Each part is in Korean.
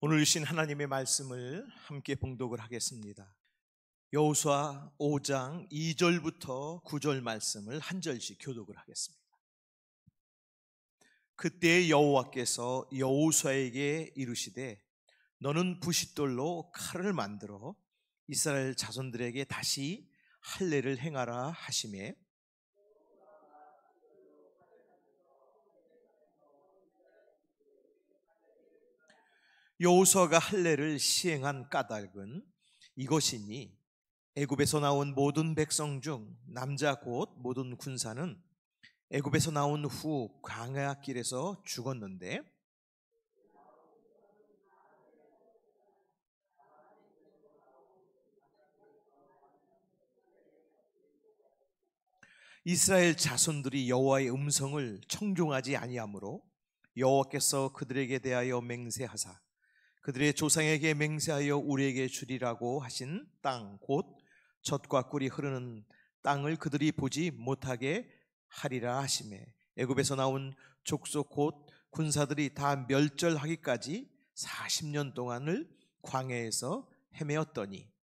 오늘 주신 하나님의 말씀을 함께 봉독을 하겠습니다. 여호수아 5장 2절부터 9절 말씀을 한 절씩 교독을 하겠습니다. 그때 여호와께서 여호수아에게 이르시되 너는 부싯돌로 칼을 만들어 이스라엘 자손들에게 다시 할례를 행하라 하시매 여호수아가 할례를 시행한 까닭은 이것이니 애굽에서 나온 모든 백성 중 남자 곧 모든 군사는 애굽에서 나온 후 광야 길에서 죽었는데 이스라엘 자손들이 여호와의 음성을 청종하지 아니하므로 여호와께서 그들에게 대하여 맹세하사 그들의 조상에게 맹세하여 우리에게 주리라고 하신 땅 곧 젖과 꿀이 흐르는 땅을 그들이 보지 못하게 하리라 하시매 애굽에서 나온 족속 곧 군사들이 다 멸절하기까지 40년 동안을 광야에서 헤매었더니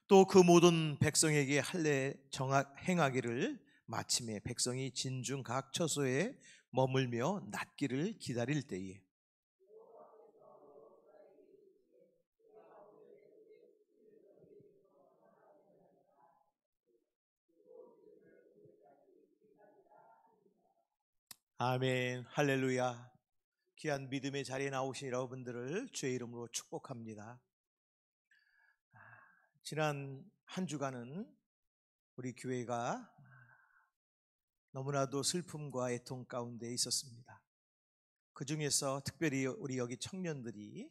또 그 모든 백성에게 할례 행하기를 마침에 백성이 진중 각 처소에 머물며 낫기를 기다릴 때에 아멘 할렐루야. 귀한 믿음의 자리에 나오신 여러분들을 주의 이름으로 축복합니다. 지난 한 주간은 우리 교회가 너무나도 슬픔과 애통 가운데 있었습니다. 그 중에서 특별히 우리 여기 청년들이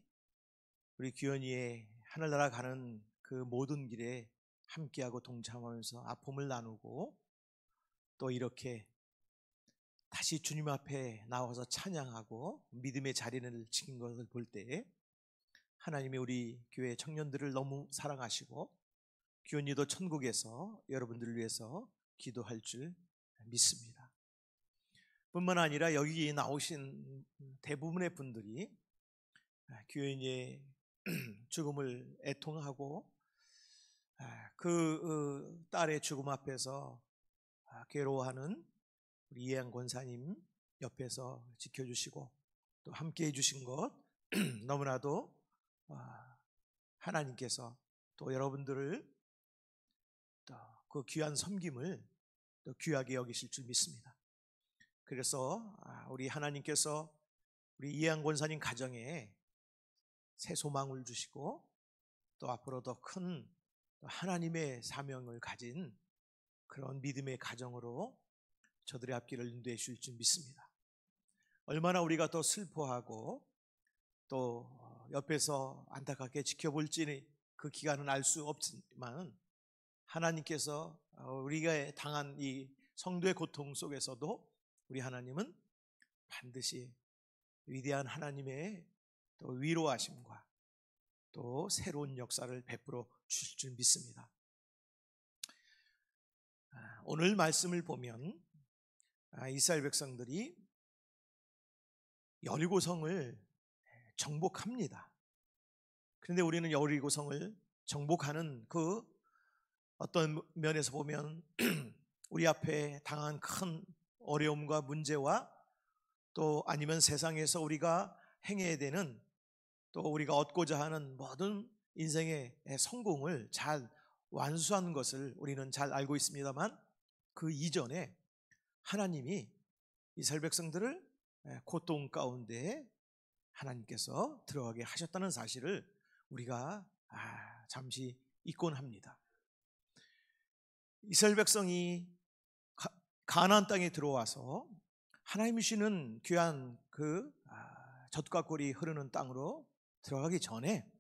우리 귀현이의 하늘나라 가는 그 모든 길에 함께하고 동참하면서 아픔을 나누고 또 이렇게 다시 주님 앞에 나와서 찬양하고 믿음의 자리를 지킨 것을 볼 때 하나님이 우리 교회 청년들을 너무 사랑하시고 귀현이도 천국에서 여러분들을 위해서 기도할 줄 믿습니다. 뿐만 아니라 여기 나오신 대부분의 분들이 귀현이의 죽음을 애통하고 그 딸의 죽음 앞에서 괴로워하는 우리 이해한 권사님 옆에서 지켜주시고 또 함께 해주신 것 너무나도 하나님께서 또 여러분들을 또 그 귀한 섬김을 또 귀하게 여기실 줄 믿습니다. 그래서 우리 하나님께서 우리 이해한 권사님 가정에 새 소망을 주시고 또 앞으로 더 큰 하나님의 사명을 가진 그런 믿음의 가정으로 저들의 앞길을 인도해 주실 줄 믿습니다. 얼마나 우리가 더 슬퍼하고 또 옆에서 안타깝게 지켜볼지 그 기간은 알 수 없지만 하나님께서 우리가 당한 이 성도의 고통 속에서도 우리 하나님은 반드시 위대한 하나님의 또 위로하심과 또 새로운 역사를 베풀어 주실 줄 믿습니다. 오늘 말씀을 보면 이스라엘 백성들이 여리고성을 정복합니다. 그런데 우리는 여리고성을 정복하는 그 어떤 면에서 보면 우리 앞에 당한 큰 어려움과 문제와 또 아니면 세상에서 우리가 행해야 되는 또 우리가 얻고자 하는 모든 인생의 성공을 잘 완수한 것을 우리는 잘 알고 있습니다만 그 이전에 하나님이 이스라엘 백성들을 고통 가운데 하나님께서 들어가게 하셨다는 사실을 우리가 잠시 잊곤 합니다. 이스라엘 백성이 가나안 땅에 들어와서 하나님이 주시는 귀한 그 젖과 꿀이 흐르는 땅으로 들어가기 전에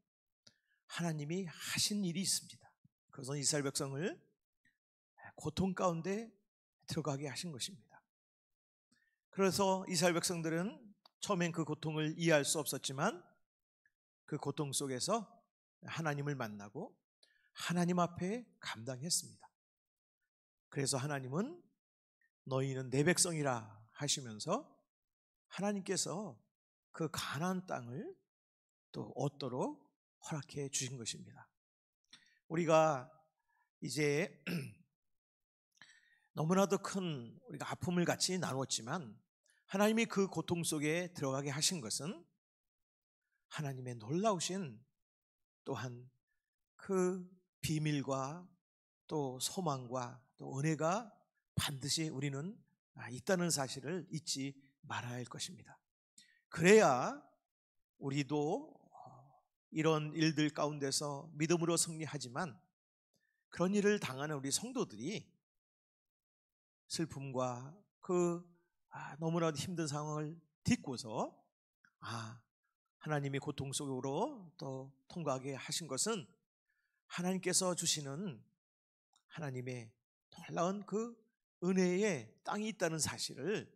하나님이 하신 일이 있습니다. 그것은 이스라엘 백성을 고통 가운데 들어가게 하신 것입니다. 그래서 이스라엘 백성들은 처음엔 그 고통을 이해할 수 없었지만 그 고통 속에서 하나님을 만나고 하나님 앞에 감당했습니다. 그래서 하나님은 너희는 내 백성이라 하시면서 하나님께서 그 가나안 땅을 또 얻도록 허락해 주신 것입니다. 우리가 이제 너무나도 큰 우리가 아픔을 같이 나눴지만 하나님이 그 고통 속에 들어가게 하신 것은 하나님의 놀라우신 또한 그 비밀과 또 소망과 또 은혜가 반드시 우리는 있다는 사실을 잊지 말아야 할 것입니다. 그래야 우리도 이런 일들 가운데서 믿음으로 승리하지만 그런 일을 당하는 우리 성도들이 슬픔과 그 너무나도 힘든 상황을 딛고서 하나님이 고통 속으로 또 통과하게 하신 것은 하나님께서 주시는 하나님의 놀라운 그 은혜의 땅이 있다는 사실을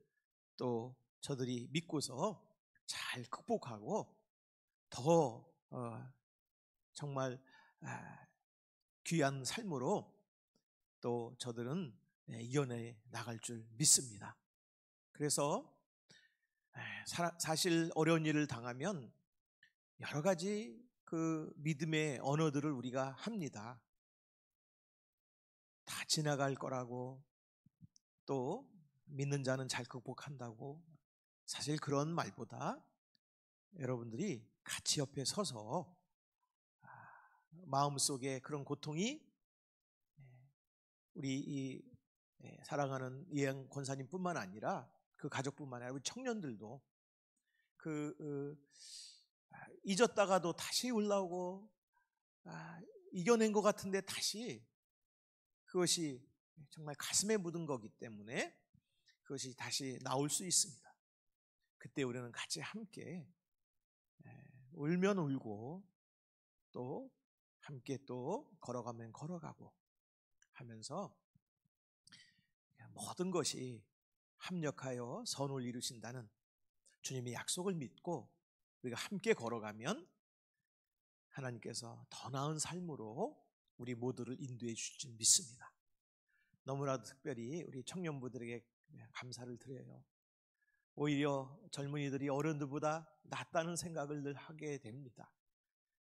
또 저들이 믿고서 잘 극복하고 더 정말 귀한 삶으로 또 저들은 이겨내 나갈 줄 믿습니다. 그래서 사실 어려운 일을 당하면 여러 가지 그 믿음의 언어들을 우리가 합니다. 다 지나갈 거라고 또 믿는 자는 잘 극복한다고. 사실 그런 말보다 여러분들이 같이 옆에 서서 마음속에 그런 고통이 우리 이 사랑하는 이행 권사님뿐만 아니라 그 가족뿐만 아니라 우리 청년들도 잊었다가도 다시 올라오고 이겨낸 것 같은데 다시 그것이 정말 가슴에 묻은 거기 때문에 그것이 다시 나올 수 있습니다. 그때 우리는 같이 함께 울면 울고 또 함께 또 걸어가면 걸어가고 하면서 모든 것이 합력하여 선을 이루신다는 주님의 약속을 믿고 우리가 함께 걸어가면 하나님께서 더 나은 삶으로 우리 모두를 인도해 주실 줄 믿습니다. 너무나도 특별히 우리 청년부들에게 감사를 드려요. 오히려 젊은이들이 어른들보다 낫다는 생각을 늘 하게 됩니다.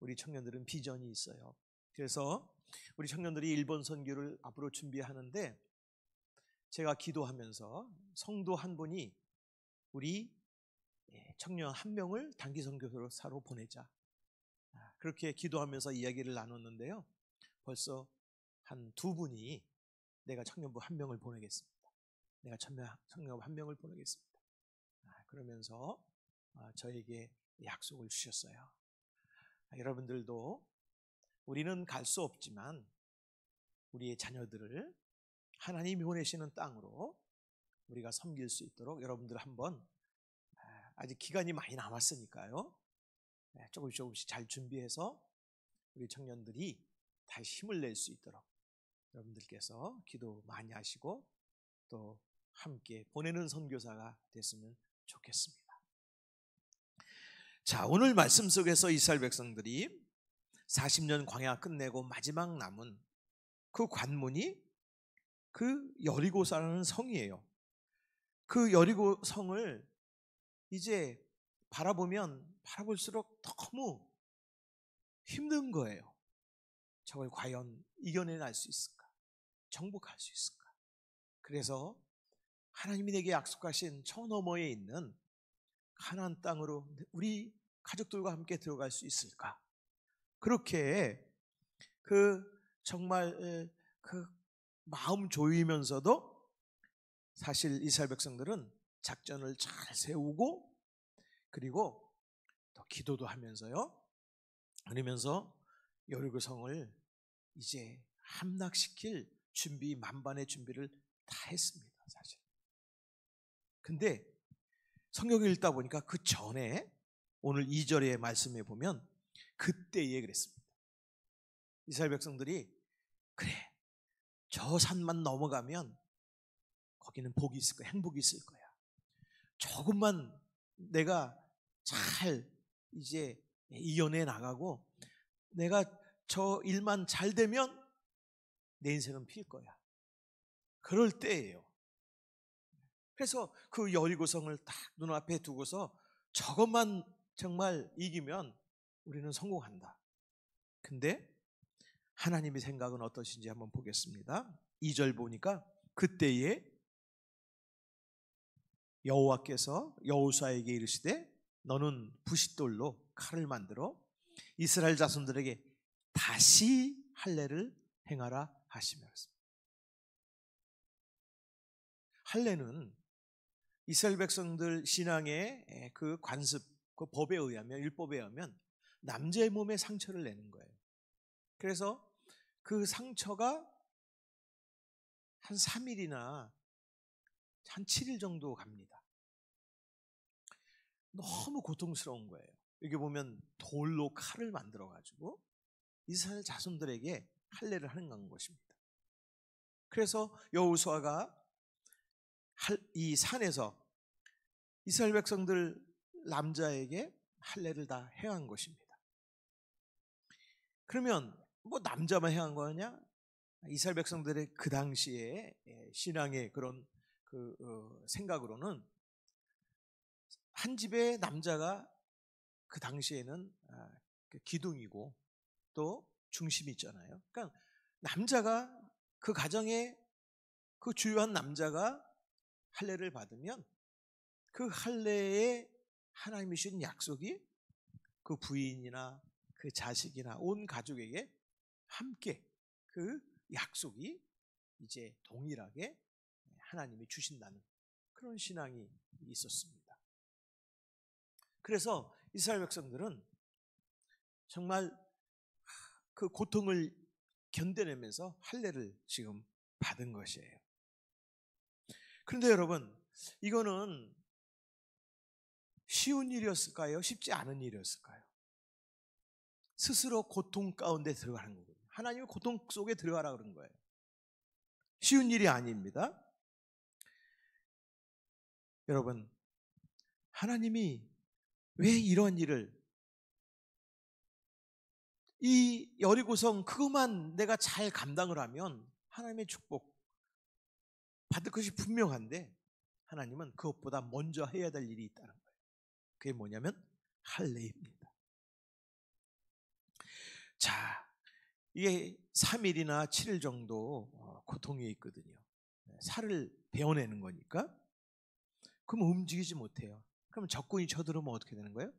우리 청년들은 비전이 있어요. 그래서 우리 청년들이 일본 선교를 앞으로 준비하는데 제가 기도하면서 성도 한 분이 우리 청년 한 명을 단기 선교사로 보내자, 그렇게 기도하면서 이야기를 나눴는데요. 벌써 한 두 분이 내가 청년부 한 명을 보내겠습니다. 내가 청년부 한 명을 보내겠습니다. 그러면서 저에게 약속을 주셨어요. 여러분들도 우리는 갈 수 없지만 우리의 자녀들을 하나님이 보내시는 땅으로 우리가 섬길 수 있도록 여러분들 한번, 아직 기간이 많이 남았으니까요, 조금씩 잘 준비해서 우리 청년들이 다시 힘을 낼 수 있도록 여러분들께서 기도 많이 하시고 또 함께 보내는 선교사가 됐으면 좋겠습니다. 자, 오늘 말씀 속에서 이스라엘 백성들이 40년 광야 끝내고 마지막 남은 그 관문이 그 여리고라는 성이에요. 그 여리고 성을 이제 바라보면 바라볼수록 너무 힘든 거예요. 저걸 과연 이겨내낼 수 있을까? 정복할 수 있을까? 그래서 하나님이 내게 약속하신 저 너머에 있는 가나안 땅으로 우리 가족들과 함께 들어갈 수 있을까? 그렇게 정말 마음 조이면서도 사실 이스라엘 백성들은 작전을 잘 세우고 그리고 또 기도도 하면서요. 그러면서 여리고 성을 이제 함락시킬 준비, 만반의 준비를 다 했습니다, 사실. 근데 성경을 읽다 보니까 그 전에 오늘 2절의 말씀에 보면 그때에 그랬습니다. 이스라엘 백성들이 그래, 저 산만 넘어가면 거기는 복이 있을 거야, 행복이 있을 거야. 조금만 내가 잘 이제 이겨내 나가고 내가 저 일만 잘 되면 내 인생은 필 거야. 그럴 때예요. 그래서 그 여리고성을 딱 눈앞에 두고서 저것만 정말 이기면 우리는 성공한다. 근데 하나님의 생각은 어떠신지 한번 보겠습니다. 2절 보니까 그때에 여호와께서 여호수아에게 이르시되 너는 부싯돌로 칼을 만들어 이스라엘 자손들에게 다시 할례를 행하라 하시며 할례는 이스라엘 백성들 신앙의 그 관습, 그 법에 의하면, 율법에 의하면 남자의 몸에 상처를 내는 거예요. 그래서 그 상처가 한 3일이나 한 7일 정도 갑니다. 너무 고통스러운 거예요. 여기 보면 돌로 칼을 만들어가지고 이스라엘 자손들에게 할례를 하는 것입니다. 그래서 여호수아가 이 산에서 이스라엘 백성들 남자에게 할례를 다 행한 것입니다. 그러면 뭐 남자만 행한 거냐? 이스라엘 백성들의 그 당시에 신앙의 그런 생각으로는 한 집의 남자가 그 당시에는 기둥이고 또 중심이 있잖아요. 그러니까 남자가 그 가정의 그 주요한 남자가 할례를 받으면 그 할례에 하나님이 주신 약속이 그 부인이나 그 자식이나 온 가족에게 함께 그 약속이 이제 동일하게 하나님이 주신다는 그런 신앙이 있었습니다. 그래서 이스라엘 백성들은 정말 그 고통을 견뎌내면서 할례를 지금 받은 것이에요. 그런데 여러분, 이거는 쉬운 일이었을까요? 쉽지 않은 일이었을까요? 스스로 고통 가운데 들어가는 거거든요. 하나님이 고통 속에 들어가라 그런 거예요. 쉬운 일이 아닙니다. 여러분, 하나님이 왜 이런 일을, 이 여리고성 그것만 내가 잘 감당을 하면 하나님의 축복 받을 것이 분명한데 하나님은 그것보다 먼저 해야 될 일이 있다는 거예요. 그게 뭐냐면 할례입니다. 자, 이게 3일이나 7일 정도 고통이 있거든요. 살을 베어내는 거니까. 그럼 움직이지 못해요. 그럼 적군이 쳐들어오면 어떻게 되는 거예요?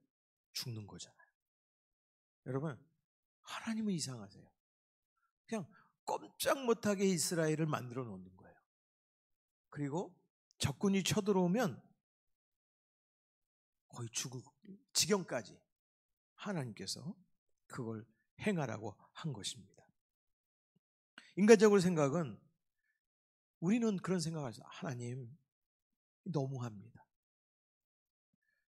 죽는 거잖아요. 여러분, 하나님은 이상하세요. 그냥 꼼짝 못하게 이스라엘을 만들어 놓는 거예요. 그리고 적군이 쳐들어오면 거의 죽을 지경까지 하나님께서 그걸 행하라고 한 것입니다. 인간적으로 생각은 우리는 그런 생각을 해서 하나님 너무합니다.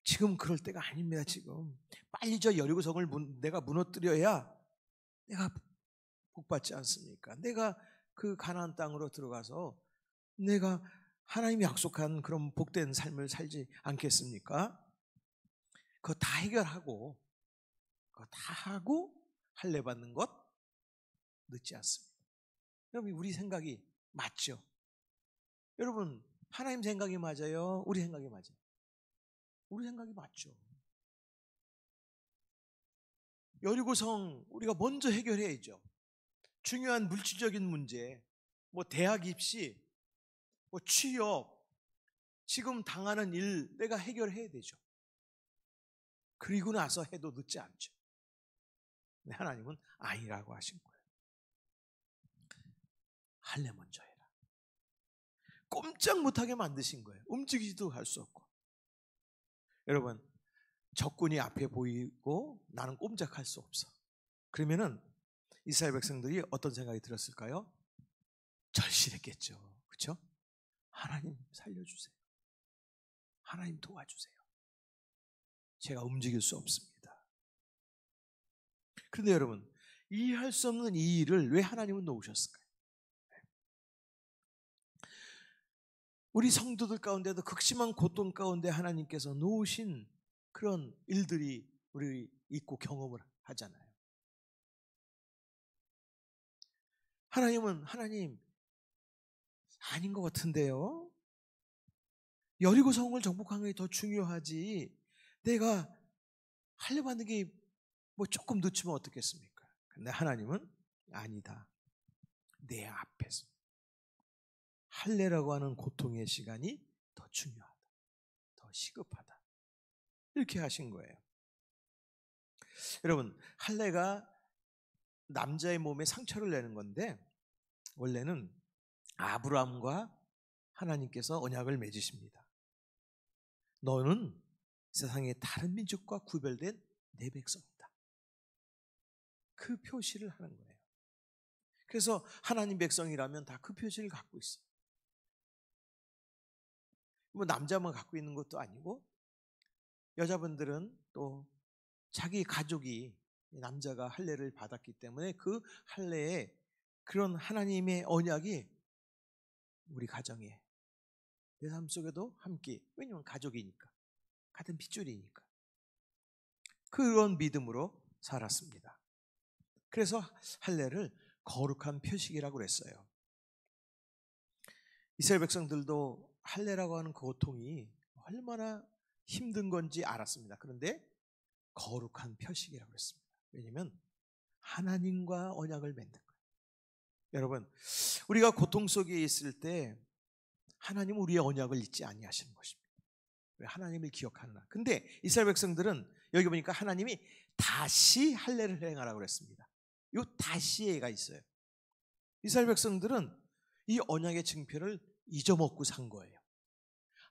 지금 그럴 때가 아닙니다. 지금 빨리 저 여리고성을 내가 무너뜨려야 내가 복받지 않습니까? 내가 그 가나안 땅으로 들어가서 내가 하나님이 약속한 그런 복된 삶을 살지 않겠습니까? 그거 다 해결하고 그거 다 하고 할례 받는 것 늦지 않습니다. 여러분, 우리 생각이 맞죠? 여러분, 하나님 생각이 맞아요? 우리 생각이 맞아요? 우리 생각이 맞죠. 여리고성 우리가 먼저 해결해야죠. 중요한 물질적인 문제, 뭐 대학 입시, 뭐 취업, 지금 당하는 일 내가 해결해야 되죠. 그리고 나서 해도 늦지 않죠. 근데 하나님은 아니라고 하신 거예요. 할례 먼저 해라. 꼼짝 못하게 만드신 거예요. 움직이지도 할 수 없고. 여러분, 적군이 앞에 보이고 나는 꼼짝할 수 없어. 그러면은 이스라엘 백성들이 어떤 생각이 들었을까요? 절실했겠죠. 그렇죠? 하나님 살려주세요. 하나님 도와주세요. 제가 움직일 수 없습니다. 그런데 여러분, 이해할 수 없는 이 일을 왜 하나님은 놓으셨을까요? 우리 성도들 가운데도 극심한 고통 가운데 하나님께서 놓으신 그런 일들이 우리 있고 경험을 하잖아요. 하나님 아닌 것 같은데요. 여리고 성을 정복하는 게 더 중요하지. 내가 할례 받는 게 뭐 조금 늦추면 어떻겠습니까? 근데 하나님은 아니다. 내 앞에서 할례라고 하는 고통의 시간이 더 중요하다. 더 시급하다. 이렇게 하신 거예요. 여러분, 할례가 남자의 몸에 상처를 내는 건데 원래는 아브라함과 하나님께서 언약을 맺으십니다. 너는 세상의 다른 민족과 구별된 내 백성이다. 그 표시를 하는 거예요. 그래서 하나님 백성이라면 다 그 표시를 갖고 있어요. 뭐 남자만 갖고 있는 것도 아니고 여자분들은 또 자기 가족이 남자가 할례를 받았기 때문에 그 할례에 그런 하나님의 언약이 우리 가정에 내 삶 속에도 함께, 왜냐하면 가족이니까, 같은 핏줄이니까 그런 믿음으로 살았습니다. 그래서 할례를 거룩한 표식이라고 그랬어요. 이스라엘 백성들도 할례라고 하는 그 고통이 얼마나 힘든 건지 알았습니다. 그런데 거룩한 표식이라고 했습니다. 왜냐하면 하나님과 언약을 맺는 거예요. 여러분, 우리가 고통 속에 있을 때 하나님은 우리의 언약을 잊지 아니하시는 것입니다. 왜? 하나님을 기억하느라. 근데 이스라엘 백성들은 여기 보니까 하나님이 다시 할례를 행하라고 그랬습니다. 이 다시가 있어요. 이스라엘 백성들은 이 언약의 증표를 잊어먹고 산 거예요.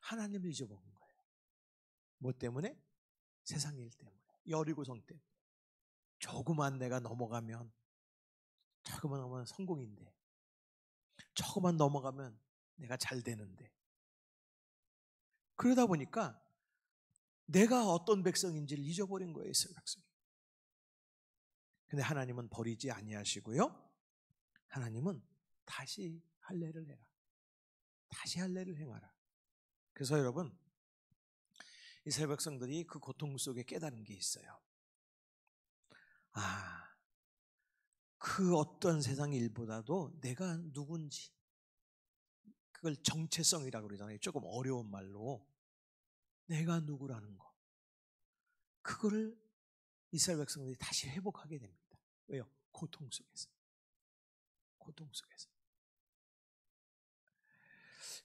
하나님을 잊어먹은 거예요. 뭐 때문에? 세상 일 때문에, 여리고성 때문에. 조그만 내가 넘어가면, 조그만 넘어가면 성공인데, 조그만 넘어가면 내가 잘 되는데, 그러다 보니까 내가 어떤 백성인지를 잊어버린 거예요, 이스라엘 백성이. 근데 하나님은 버리지 아니하시고요, 하나님은 다시 할례를 해라. 다시 할례를 행하라. 그래서 여러분, 이스라엘 백성들이 그 고통 속에 깨달은 게 있어요. 그 어떤 세상 일보다도 내가 누군지, 그걸 정체성이라고 그러잖아요. 조금 어려운 말로 내가 누구라는 거, 그거를 이스라엘 백성들이 다시 회복하게 됩니다. 왜요? 고통 속에서. 고통 속에서.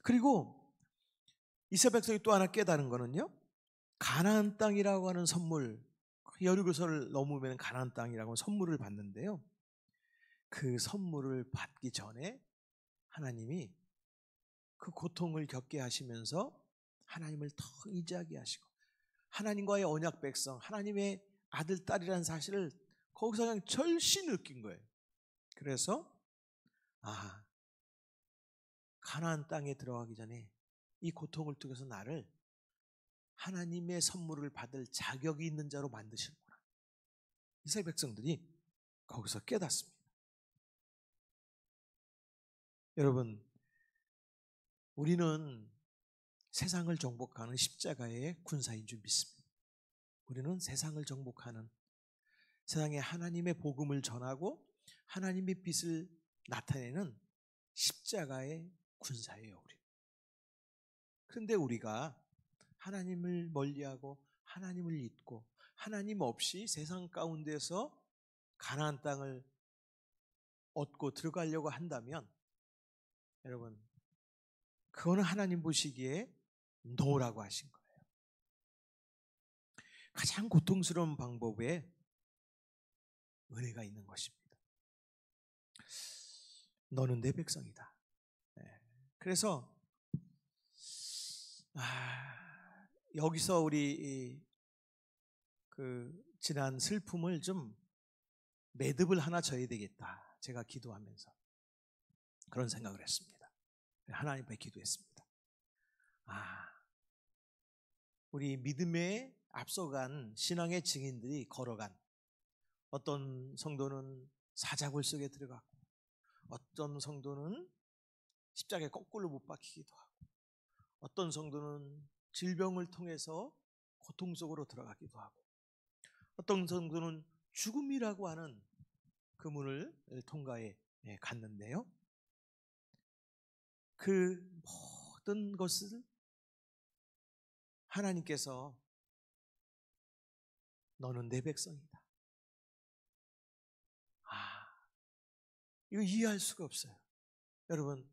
그리고 이스라엘 백성이 또 하나 깨달은 거는요, 가나안 땅이라고 하는 선물, 여리고서를 넘으면 가나안 땅이라고 하는 선물을 받는데요, 그 선물을 받기 전에 하나님이 그 고통을 겪게 하시면서 하나님을 더 의지하게 하시고, 하나님과의 언약 백성, 하나님의 아들, 딸이라는 사실을 거기서 그냥 절실히 느낀 거예요. 그래서 가나안 땅에 들어가기 전에 이 고통을 통해서 나를 하나님의 선물을 받을 자격이 있는 자로 만드시는구나. 이스라엘 백성들이 거기서 깨닫습니다. 여러분, 우리는 세상을 정복하는 십자가의 군사인 줄 믿습니다. 우리는 세상을 정복하는, 세상에 하나님의 복음을 전하고 하나님의 빛을 나타내는 십자가의 군사예요, 우리. 그런데 우리가 하나님을 멀리하고 하나님을 잊고 하나님 없이 세상 가운데서 가나안 땅을 얻고 들어가려고 한다면, 여러분, 그거는 하나님 보시기에 노라고 하신 거예요. 가장 고통스러운 방법에 은혜가 있는 것입니다. 너는 내 백성이다. 그래서 여기서 우리 지난 슬픔을 좀 매듭을 하나 져야 되겠다. 제가 기도하면서 그런 생각을 했습니다. 하나님 앞에 기도했습니다. 우리 믿음에 앞서간 신앙의 증인들이 걸어간, 어떤 성도는 사자굴 속에 들어갔고, 어떤 성도는 십자가에 거꾸로 못 박히기도 하고, 어떤 성도는 질병을 통해서 고통 속으로 들어가기도 하고, 어떤 성도는 죽음이라고 하는 그 문을 통과해 갔는데요. 그 모든 것을 하나님께서 너는 내 백성이다. 이거 이해할 수가 없어요. 여러분,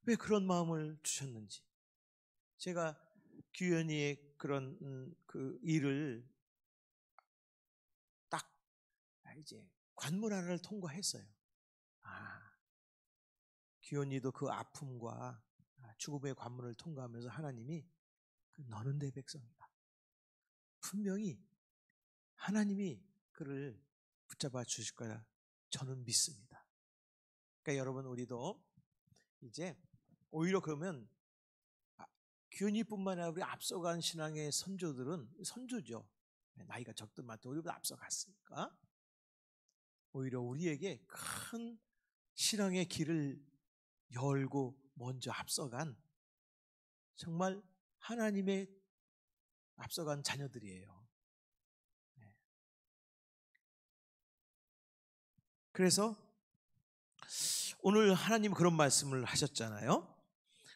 왜 그런 마음을 주셨는지. 제가 규현이의 그런 그 일을 딱 이제 관문 하나를 통과했어요. 규현이도 그 아픔과 죽음의 관문을 통과하면서 하나님이 너는 내 백성이다. 분명히 하나님이 그를 붙잡아 주실 거라 저는 믿습니다. 그러니까 여러분, 우리도 이제 오히려 그러면 규현이뿐만 아니라 우리 앞서간 신앙의 선조들은 선조죠. 나이가 적든 많든 우리보다 앞서갔으니까 오히려 우리에게 큰 신앙의 길을 열고 먼저 앞서간 정말 하나님의 앞서간 자녀들이에요. 그래서 오늘 하나님 그런 말씀을 하셨잖아요.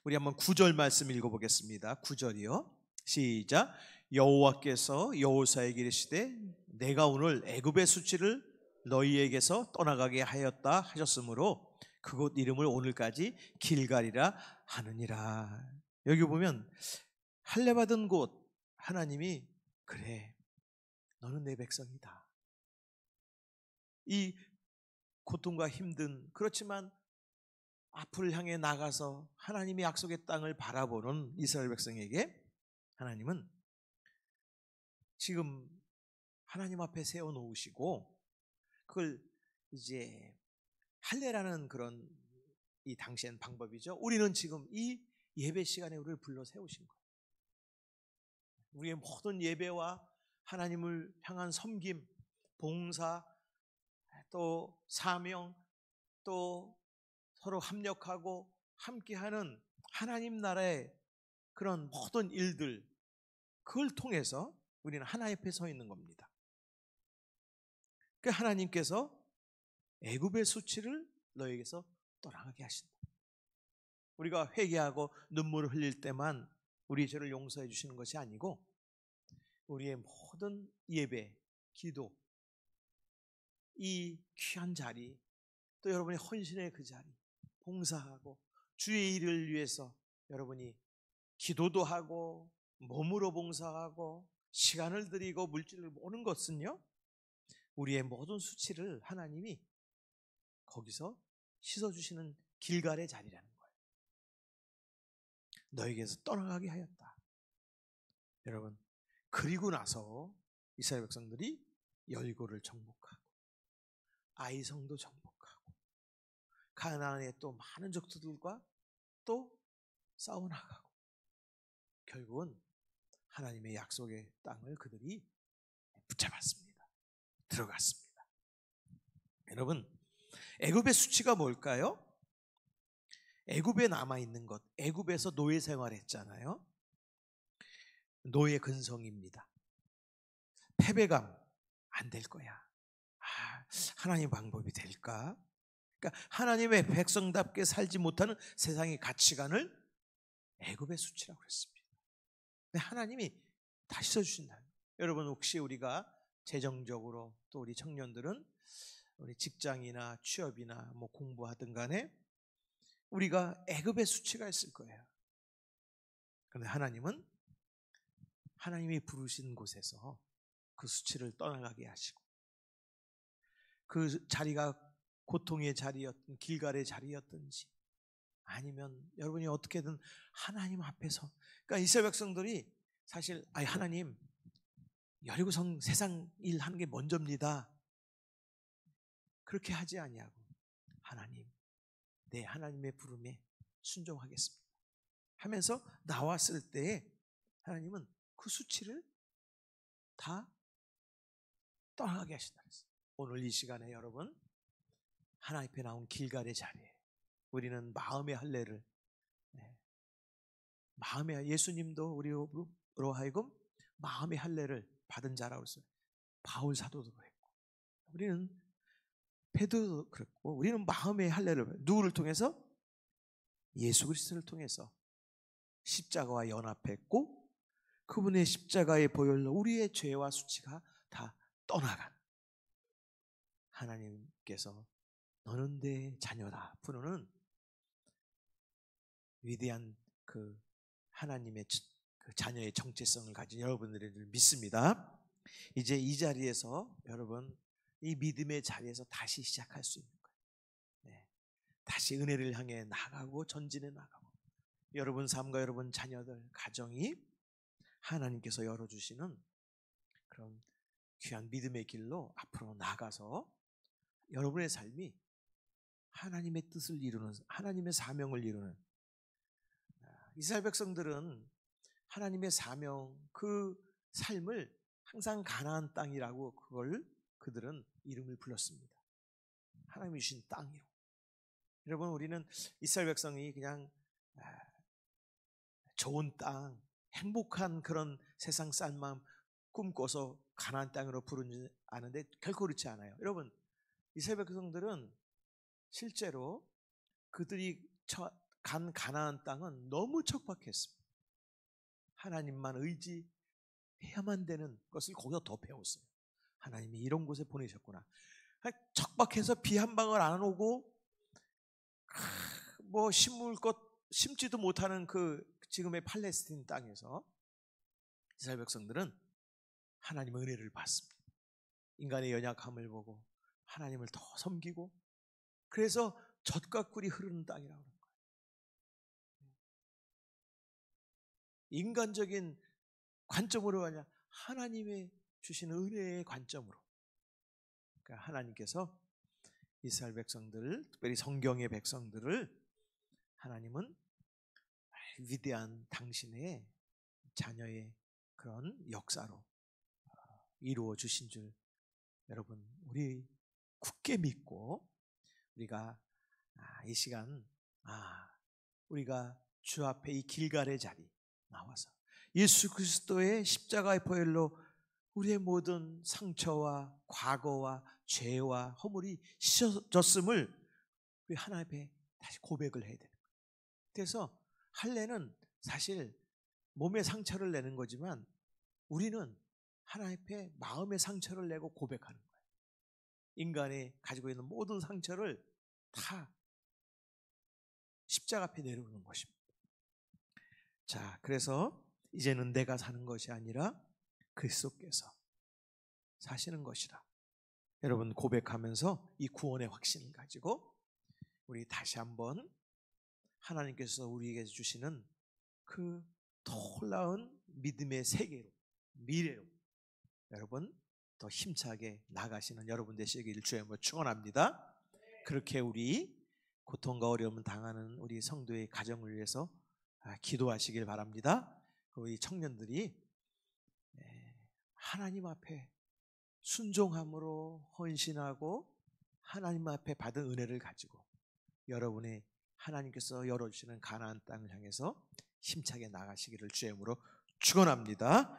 우리 한번 9절 말씀 읽어보겠습니다. 9절이요. 시작. 여호와께서 여호사에게 이르시되 내가 오늘 애굽의 수치를 너희에게서 떠나가게 하였다 하셨으므로 그곳 이름을 오늘까지 길갈이라 하느니라. 여기 보면 할례 받은 곳 하나님이 그래 너는 내 백성이다. 이 고통과 힘든 그렇지만 앞을 향해 나가서 하나님의 약속의 땅을 바라보는 이스라엘 백성에게 하나님은 지금 하나님 앞에 세워놓으시고 그걸 이제 할례라는 그런 이 당시엔 방법이죠. 우리는 지금 이 예배 시간에 우리를 불러 세우신 거예요. 우리의 모든 예배와 하나님을 향한 섬김, 봉사, 또 사명, 또 서로 합력하고 함께하는 하나님 나라의 그런 모든 일들, 그걸 통해서 우리는 하나님 앞에 서 있는 겁니다. 그 하나님께서 애굽의 수치를 너에게서 떠나가게 하신다. 우리가 회개하고 눈물을 흘릴 때만 우리 죄를 용서해 주시는 것이 아니고 우리의 모든 예배, 기도, 이 귀한 자리, 또 여러분의 헌신의 그 자리, 봉사하고 주의 일을 위해서 여러분이 기도도 하고 몸으로 봉사하고 시간을 들이고 물질을 모는 것은요, 우리의 모든 수치를 하나님이 거기서 씻어주시는 길갈의 자리라는 거예요. 너에게서 떠나가게 하였다. 여러분, 그리고 나서 이스라엘 백성들이 여리고를 정복하고 아이성도 정복하고 가나안의 또 많은 족속들과 또 싸워나가고 결국은 하나님의 약속의 땅을 그들이 붙잡았습니다. 들어갔습니다. 여러분, 애굽의 수치가 뭘까요? 애굽에 남아있는 것, 애굽에서 노예 생활했잖아요. 노예 근성입니다. 패배감 안 될 거야. 하나님 방법이 될까? 그러니까 하나님의 백성답게 살지 못하는 세상의 가치관을 애굽의 수치라고 그랬습니다. 근데 하나님이 다 씻어주신다. 여러분, 혹시 우리가 재정적으로 또 우리 청년들은 우리 직장이나 취업이나 뭐 공부하든 간에 우리가 애굽의 수치가 있을 거예요. 그런데 하나님은 하나님이 부르신 곳에서 그 수치를 떠나가게 하시고 그 자리가 고통의 자리였든 길갈의 자리였든지 아니면 여러분이 어떻게든 하나님 앞에서, 그러니까 이스라엘 백성들이 사실 하나님 여리고성 세상 일 하는 게 먼저입니다. 그렇게 하지 아니하고 하나님, 내 하나님의 부름에 순종하겠습니다 하면서 나왔을 때에 하나님은 그 수치를 다 떠나게 하신다 그랬어요. 오늘 이 시간에 여러분 하나님 앞에 나온 길갈의 자리에 우리는 마음의 할례를, 마음의, 예수님도 우리로 하여금 마음의 할례를 받은 자라고 했어요. 바울 사도도 그랬고 우리는 베드로도 그랬고, 우리는 마음의 할례를 누구를 통해서? 예수 그리스도를 통해서 십자가와 연합했고, 그분의 십자가의 보혈로 우리의 죄와 수치가 다 떠나간, 하나님께서 너는 내 자녀다 부르는 위대한 그 하나님의 그 자녀의 정체성을 가진 여러분들을 믿습니다. 이제 이 자리에서 여러분, 이 믿음의 자리에서 다시 시작할 수 있는 거예요. 네. 다시 은혜를 향해 나가고 전진해 나가고, 여러분 삶과 여러분 자녀들 가정이 하나님께서 열어주시는 그런 귀한 믿음의 길로 앞으로 나가서 여러분의 삶이 하나님의 뜻을 이루는, 하나님의 사명을 이루는, 이스라엘 백성들은 하나님의 사명, 그 삶을 항상 가나안 땅이라고 그들은 이름을 불렀습니다. 하나님이 주신 땅이요. 여러분, 우리는 이스라엘 백성이 그냥 좋은 땅, 행복한 그런 세상 쌀만 꿈꿔서 가나안 땅으로 부르지 않은데 결코 그렇지 않아요. 여러분, 이스라엘 백성들은 실제로 그들이 간 가나안 땅은 너무 척박했습니다. 하나님만 의지해야만 되는 것을 거기서 더 배웠어요. 하나님이 이런 곳에 보내셨구나. 척박해서 비 한 방울 안 오고 뭐 심을 것 심지도 못하는 그 지금의 팔레스틴 땅에서 이스라엘 백성들은 하나님의 은혜를 받습니다. 인간의 연약함을 보고 하나님을 더 섬기고, 그래서 젖과 꿀이 흐르는 땅이라고 하는 거예요. 인간적인 관점으로 아니라 하나님의 주시는 은혜의 관점으로. 그러니까 하나님께서 이스라엘 백성들을, 특별히 성경의 백성들을 하나님은 위대한 당신의 자녀의 그런 역사로 이루어 주신 줄 여러분, 우리 굳게 믿고, 우리가 이 시간 우리가 주 앞에 이 길갈의 자리 나와서 예수 그리스도의 십자가의 보혈로 우리의 모든 상처와 과거와 죄와 허물이 씻어졌음을 우리 하나님 앞에 다시 고백을 해야 되는 거예요. 그래서 할례는 사실 몸의 상처를 내는 거지만, 우리는 하나님 앞에 마음의 상처를 내고 고백하는 거예요. 인간이 가지고 있는 모든 상처를 다 십자가 앞에 내려오는 것입니다. 자, 그래서 이제는 내가 사는 것이 아니라 그리스도께서 사시는 것이라. 여러분 고백하면서 이 구원의 확신을 가지고 우리 다시 한번 하나님께서 우리에게 주시는 그 놀라운 믿음의 세계로, 미래로 여러분 더 힘차게 나가시는 여러분 되시기를 주의 이름으로 축원합니다. 그렇게 우리 고통과 어려움을 당하는 우리 성도의 가정을 위해서 기도하시길 바랍니다. 우리 청년들이 하나님 앞에 순종함으로 헌신하고 하나님 앞에 받은 은혜를 가지고 여러분의 하나님께서 열어주시는 가나안 땅을 향해서 힘차게 나가시기를 주의 이름으로 축원합니다.